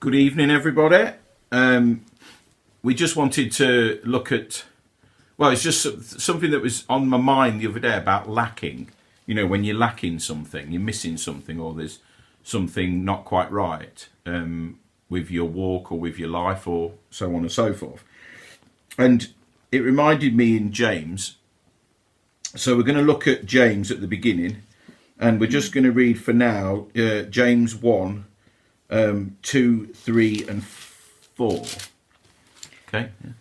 Good evening, everybody. We just wanted to look at, well, it's just something that was on my mind the other day about lacking. You know, when you're lacking something, you're missing something, or there's something not quite right with your walk or with your life, or so on and so forth. And it reminded me in James. So we're going to look at James at the beginning, and we're just going to read for now James 1, 2, 3, and 4. Okay. Yeah.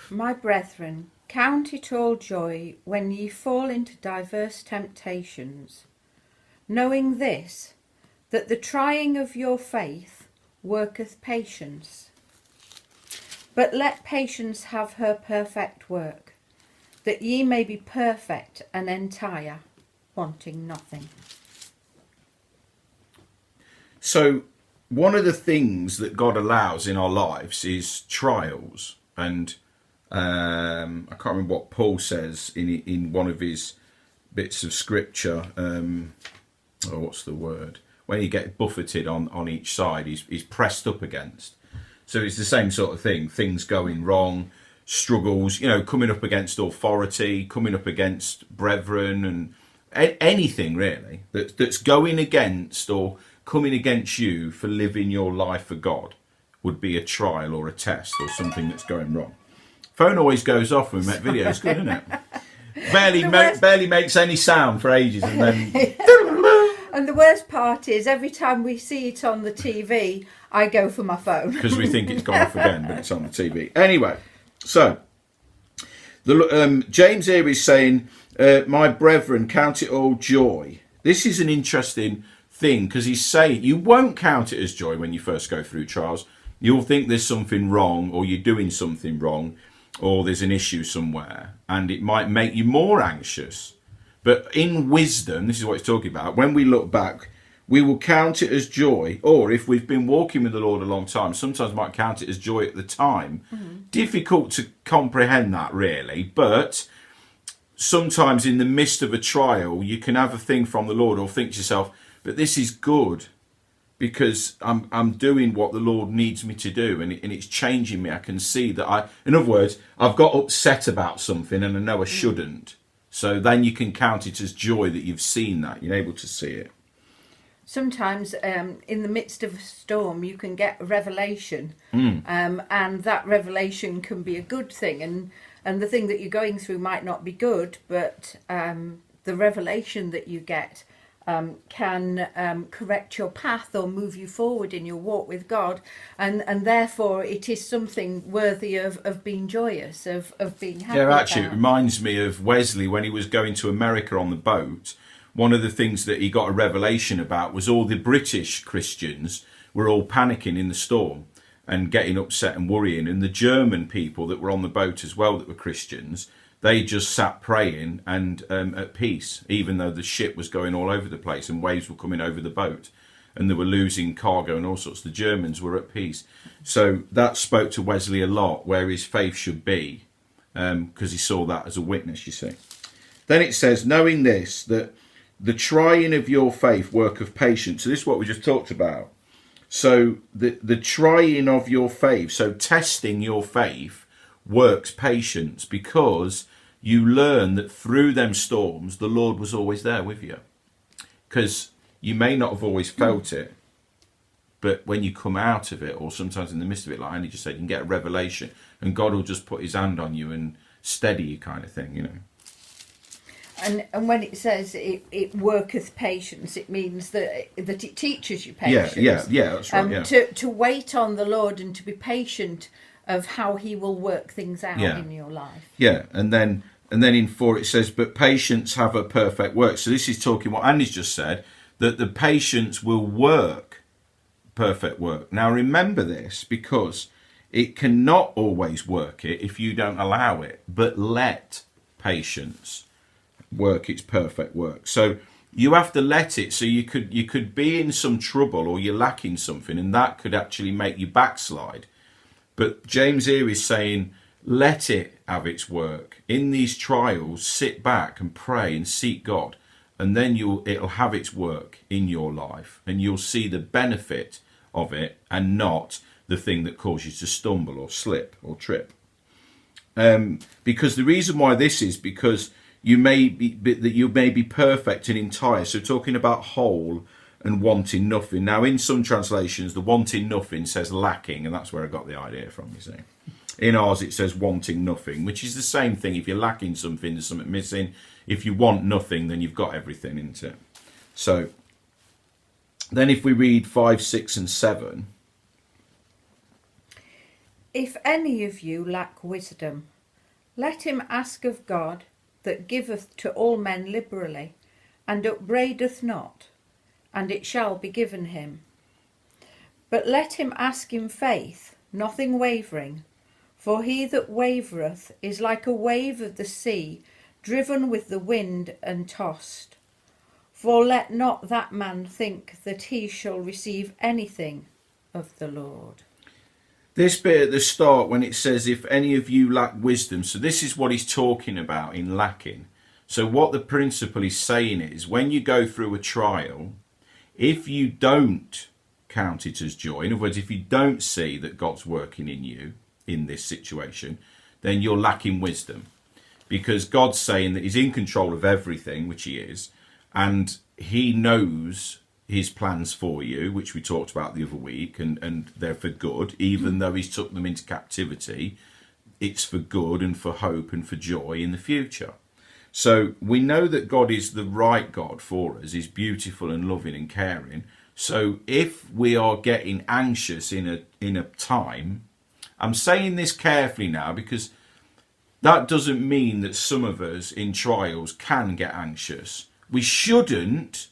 My brethren, count it all joy when ye fall into diverse temptations, knowing this, that the trying of your faith worketh patience. But let patience have her perfect work, that ye may be perfect and entire, wanting nothing. So one of the things that God allows in our lives is trials, and I can't remember what Paul says in one of his bits of scripture. What's the word? When you get buffeted on each side, he's pressed up against. So it's the same sort of thing. Things going wrong, struggles. You know, coming up against authority, coming up against brethren, and anything really that's going against or coming against you for living your life for God would be a trial or a test or something that's going wrong. Phone always goes off when we make videos. Good, isn't it? Barely makes any sound for ages, and then. And the worst part is, every time we see it on the TV, I go for my phone. Because we think it's gone off again, but it's on the TV. Anyway, so James here is saying, my brethren, count it all joy. This is an interesting thing, because he's saying you won't count it as joy when you first go through trials. You'll think there's something wrong, or you're doing something wrong, or there's an issue somewhere, and it might make you more anxious. But in wisdom, this is what it's talking about, when we look back, we will count it as joy, or if we've been walking with the Lord a long time, sometimes might count it as joy at the time. Mm-hmm. Difficult to comprehend that, really, but sometimes in the midst of a trial, you can have a thing from the Lord, or think to yourself, but this is good, because I'm doing what the Lord needs me to do, and it's changing me. I can see that in other words, I've got upset about something, and I know I shouldn't. So then you can count it as joy that you've seen that, you're able to see it. Sometimes in the midst of a storm, you can get a revelation, and that revelation can be a good thing. And the thing that you're going through might not be good, but the revelation that you get can correct your path or move you forward in your walk with God. And therefore, it is something worthy of being joyous, of being happy. Yeah, actually, it reminds me of Wesley when he was going to America on the boat. One of the things that he got a revelation about was all the British Christians were all panicking in the storm and getting upset and worrying. And the German people that were on the boat as well that were Christians, they just sat praying and at peace, even though the ship was going all over the place and waves were coming over the boat and they were losing cargo and all sorts. The Germans were at peace. So that spoke to Wesley a lot, where his faith should be, because he saw that as a witness, you see. Then it says, knowing this, that the trying of your faith worketh patience. So this is what we just talked about. So the trying of your faith, so testing your faith, works patience, because you learn that through them storms, the Lord was always there with you. Because you may not have always felt it, but when you come out of it, or sometimes in the midst of it, like Andy just said, you can get a revelation, and God will just put his hand on you and steady you, kind of thing, you know. And when it says it worketh patience, it means that it teaches you patience. Yeah, that's right. To wait on the Lord and to be patient of how he will work things out in your life. Yeah, and then in 4 it says, but patience have a perfect work. So this is talking what Andy's just said, that the patience will work perfect work. Now remember this, because it cannot always work it if you don't allow it, but let patience work its perfect work. So you have to let it. So you could be in some trouble, or you're lacking something, and that could actually make you backslide. But James here is saying, let it have its work. In these trials, sit back and pray and seek God, and then it'll have its work in your life, and you'll see the benefit of it, and not the thing that causes you to stumble or slip or trip. Because the reason why this is because you may be perfect and entire. So talking about whole and wanting nothing. Now, in some translations, the wanting nothing says lacking, and that's where I got the idea from, you see. In ours, it says wanting nothing, which is the same thing. If you're lacking something, there's something missing. If you want nothing, then you've got everything, isn't it? So then if we read 5, 6 and 7. If any of you lack wisdom, let him ask of God, that giveth to all men liberally, and upbraideth not, and it shall be given him. But let him ask in faith, nothing wavering. For he that wavereth is like a wave of the sea, driven with the wind and tossed. For let not that man think that he shall receive anything of the Lord. This bit at the start, when it says, if any of you lack wisdom, so this is what he's talking about in lacking. So what the principle is saying is, when you go through a trial, if you don't count it as joy, in other words, if you don't see that God's working in you in this situation, then you're lacking wisdom. Because God's saying that he's in control of everything, which he is, and he knows his plans for you, which we talked about the other week, and they're for good. Even though he's took them into captivity, it's for good and for hope and for joy in the future. So we know that God is the right God for us, is beautiful and loving and caring. So if we are getting anxious in a time, I'm saying this carefully now, because that doesn't mean that some of us in trials can get anxious. We shouldn't,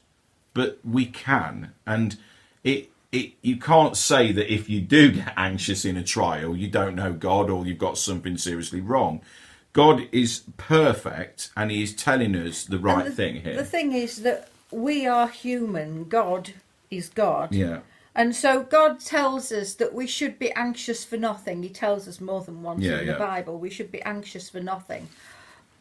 but we can. And you can't say that if you do get anxious in a trial, you don't know God or you've got something seriously wrong. God is perfect, and he is telling us the right thing here. The thing is that we are human. God is God. Yeah. And so God tells us that we should be anxious for nothing. He tells us more than once in the Bible we should be anxious for nothing.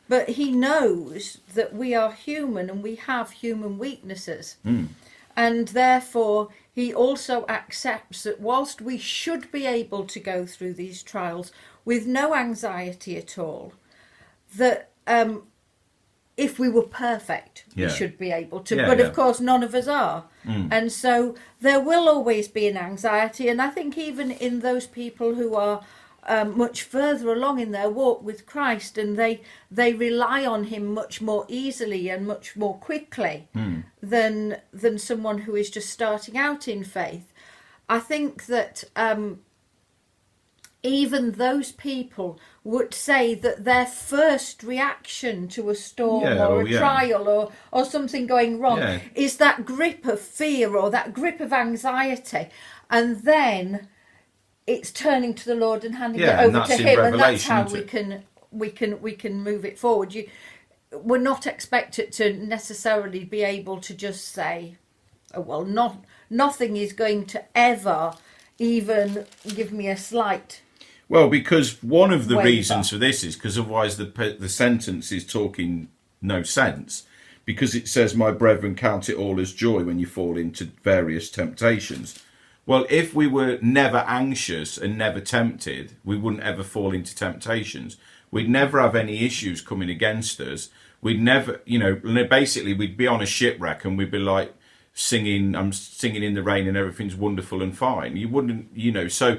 But he knows that we are human and we have human weaknesses. And therefore, he also accepts that whilst we should be able to go through these trials with no anxiety at all, that if we were perfect, we should be able to. But of course, none of us are. And so there will always be an anxiety. And I think even in those people who are much further along in their walk with Christ, and they rely on him much more easily and much more quickly than someone who is just starting out in faith. I think that even those people would say that their first reaction to a storm or a trial or something going wrong is that grip of fear or that grip of anxiety, and then it's turning to the Lord and handing it over to him, and that's how we can move it forward. We're not expected to necessarily be able to just say, oh, well, nothing is going to ever even give me a slight. Well, because one of the reasons for this is because otherwise the sentence is talking no sense, because it says, my brethren, count it all as joy when you fall into various temptations. Well, if we were never anxious and never tempted, we wouldn't ever fall into temptations. We'd never have any issues coming against us. We'd never, basically we'd be on a shipwreck and we'd be like singing, I'm singing in the rain and everything's wonderful and fine. You wouldn't, so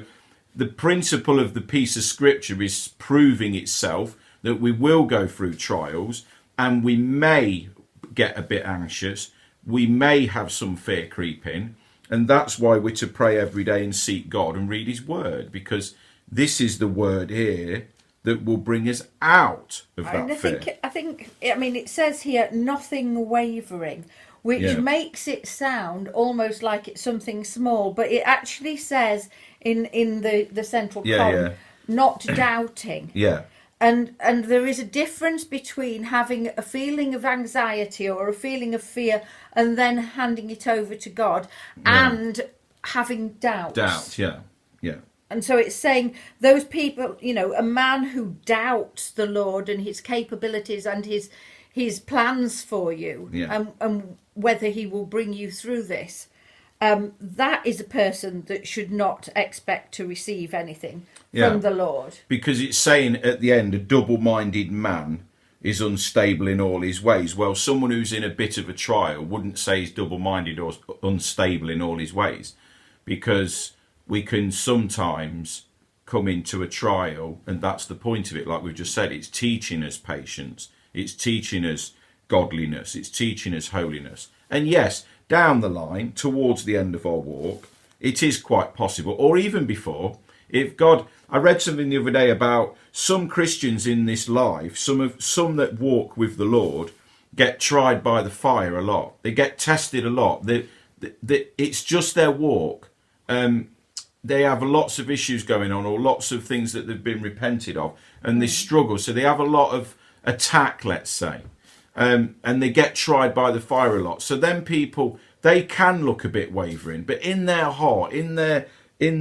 the principle of the piece of scripture is proving itself that we will go through trials and we may get a bit anxious. We may have some fear creep in. And that's why we're to pray every day and seek God and read his word, because this is the word here that will bring us out of that fear. I think, it says here, nothing wavering, which makes it sound almost like it's something small, but it actually says in the central column, not doubting. And there is a difference between having a feeling of anxiety or a feeling of fear and then handing it over to God and having doubts. Doubt, yeah. And so it's saying those people, a man who doubts the Lord and his capabilities and his plans for you and whether he will bring you through this, that is a person that should not expect to receive anything Yeah. from the Lord. Because it's saying at the end, a double-minded man is unstable in all his ways. Well, someone who's in a bit of a trial wouldn't say he's double-minded or unstable in all his ways, because we can sometimes come into a trial, and that's the point of it. Like we've just said, it's teaching us patience, it's teaching us godliness, it's teaching us holiness. And yes, down the line, towards the end of our walk, it is quite possible, or even before, if God... I read something the other day about some Christians in this life, some that walk with the Lord, get tried by the fire a lot. They get tested a lot. It's just their walk. They have lots of issues going on, or lots of things that they've been repented of, and they struggle. So they have a lot of attack, let's say, and they get tried by the fire a lot. So then people, they can look a bit wavering, but in their heart, in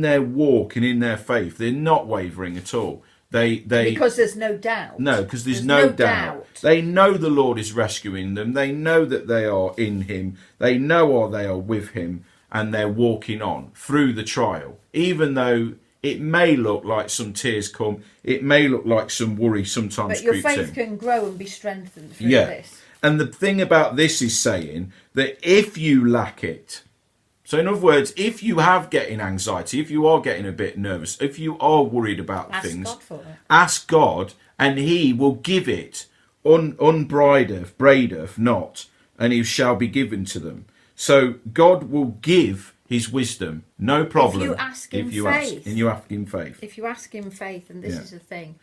their walk and in their faith, they're not wavering at all. Because there's no doubt. No, because there's no doubt. They know the Lord is rescuing them. They know that they are in him. They know or they are with him, and they're walking on through the trial. Even though it may look like some tears come, it may look like some worry sometimes but your creeps faith in. can grow and be strengthened through Yeah. this. And the thing about this is saying that if you lack it, so in other words, if you have getting anxiety, if you are getting a bit nervous, if you are worried about things, God for it. ask God, and he will give it, upbraideth not, and he shall be given to them. So God will give his wisdom, no problem. If you ask in faith. And you ask in faith. If you ask in faith, and this Yeah. is the thing,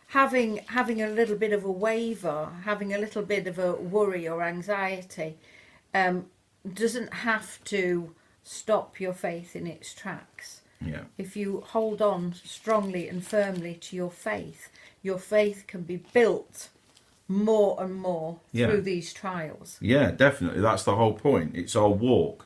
having a little bit of a waver, having a little bit of a worry or anxiety, doesn't have to stop your faith in its tracks. Yeah. If you hold on strongly and firmly to your faith can be built more and more Yeah. through these trials. Yeah, definitely. That's the whole point. It's our walk.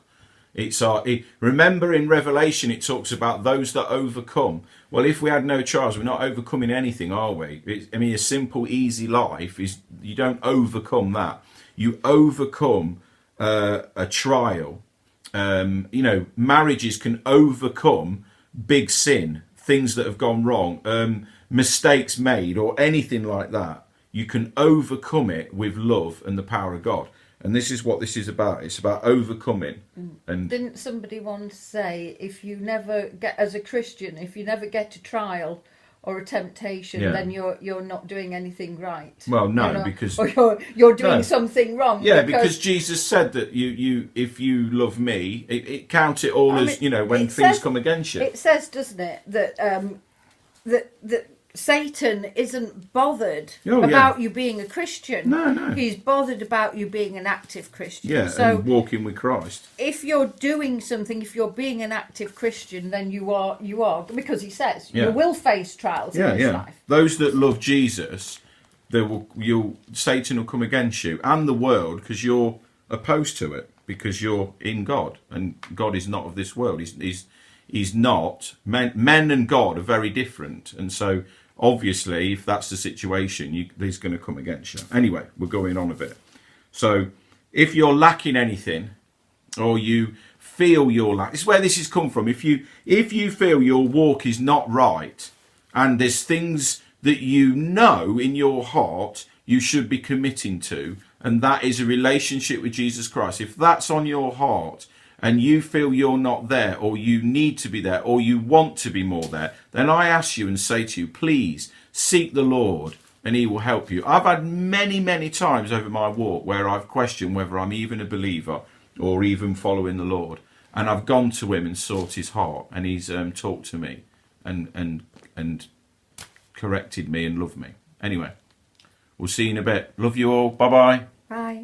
Remember in Revelation it talks about those that overcome. Well, if we had no trials, we're not overcoming anything, are we? A simple, easy life is, you don't overcome that. You overcome a trial. Marriages can overcome big sin, things that have gone wrong, mistakes made, or anything like that. You can overcome it with love and the power of God. And this is what this is about. It's about overcoming. And Didn't somebody once say, if you never get, as a Christian, if you never get a trial or a temptation, Yeah. then you're not doing anything right. Well, no, You're not- because- or you're doing No. something wrong. yeah, because Jesus said that you if you love me, it count it all as, when it things says- come against you. It says, doesn't it, that that Satan isn't bothered Oh, yeah. about you being a Christian. No. He's bothered about you being an active Christian. Yeah, So and walking with Christ. if you're doing something, if you're being an active Christian, then you are, because he says Yeah. you will face trials in this life. Those that love Jesus, Satan will come against you and the world, because you're opposed to it, because you're in God, and God is not of this world. He's not. Men and God are very different, and so obviously, if that's the situation, he's going to come against you. Anyway, we're going on a bit. So, if you're lacking anything, or you feel you're lacking, this is where this has come from. If you feel your walk is not right, and there's things that you know in your heart you should be committing to, and that is a relationship with Jesus Christ. If that's on your heart, and you feel you're not there, or you need to be there, or you want to be more there, then I ask you and say to you, please seek the Lord and he will help you. I've had many, many times over my walk where I've questioned whether I'm even a believer or even following the Lord. And I've gone to him and sought his heart, and he's talked to me and corrected me and loved me. Anyway, we'll see you in a bit. Love you all. Bye-bye. Bye.